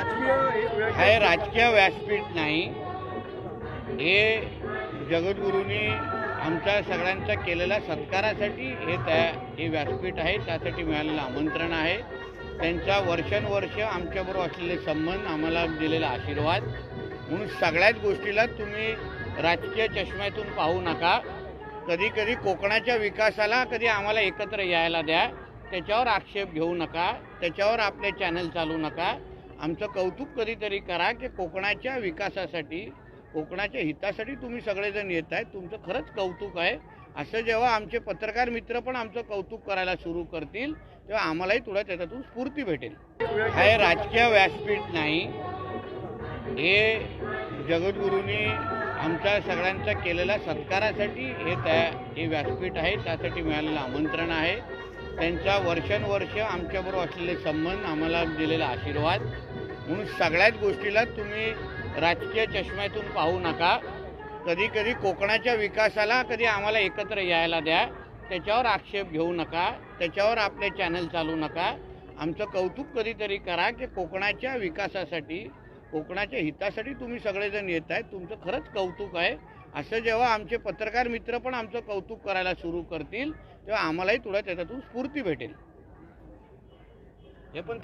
हे राजकीय व्यासपीठ नाही, हे जगद्गुरूंनी आमच्या सगळ्यांचा केलेल्या सत्कारासाठी हे व्यासपीठ आहे, त्यासाठी मिळालेलं आमंत्रण आहे. त्यांचा वर्षानुवर्ष आमच्याबरोबर असलेले संबंध, आम्हाला दिलेला आशीर्वाद, म्हणून सगळ्याच गोष्टीला तुम्ही राजकीय चष्म्यातून पाहू नका. कधी कधी कोकणाच्या विकासाला कधी आम्हाला एकत्र यायला द्या, त्याच्यावर आक्षेप घेऊ नका, त्याच्यावर आपले चॅनल चालू नका. आमचं कौतुक कधीतरी करा की कोकणाच्या विकासासाठी, कोकणाच्या हितासाठी तुम्ही सगळेजण येत आहेत, तुमचं खरंच कौतुक आहे. असं जेव्हा आमचे पत्रकार मित्र पण आमचं कौतुक करायला सुरू करतील तेव्हा आम्हालाही थोडं त्याच्यातून स्फूर्ती भेटेल. हे राजकीय व्यासपीठ नाही, हे जगद्गुरूंनी आमच्या सगळ्यांचा केलेल्या सत्कारासाठी हे व्यासपीठ आहे, त्यासाठी मिळालेलं आमंत्रण आहे. त्यांचा वर्षानुवर्ष आमच्याबरोबर असलेले संबंध, आम्हाला दिलेला आशीर्वाद, म्हणून सगळ्याच गोष्टीला तुम्ही राजकीय चष्म्यातून पाहू नका. कधी कधी कोकणाच्या विकासाला कधी आम्हाला एकत्र यायला द्या, त्याच्यावर आक्षेप घेऊ नका, त्याच्यावर आपले चॅनल चालू नका. आमचं कौतुक कधीतरी करा की कोकणाच्या विकासासाठी, कोकणाच्या हितासाठी तुम्ही सगळेजण येत आहेत, तुमचं खरंच कौतुक आहे. असं जेव्हा आमचे पत्रकार मित्र पण आमचं कौतुक करायला सुरू करतील तेव्हा आम्हालाही थोडं त्याच्यातून स्फूर्ती भेटेल. हे पण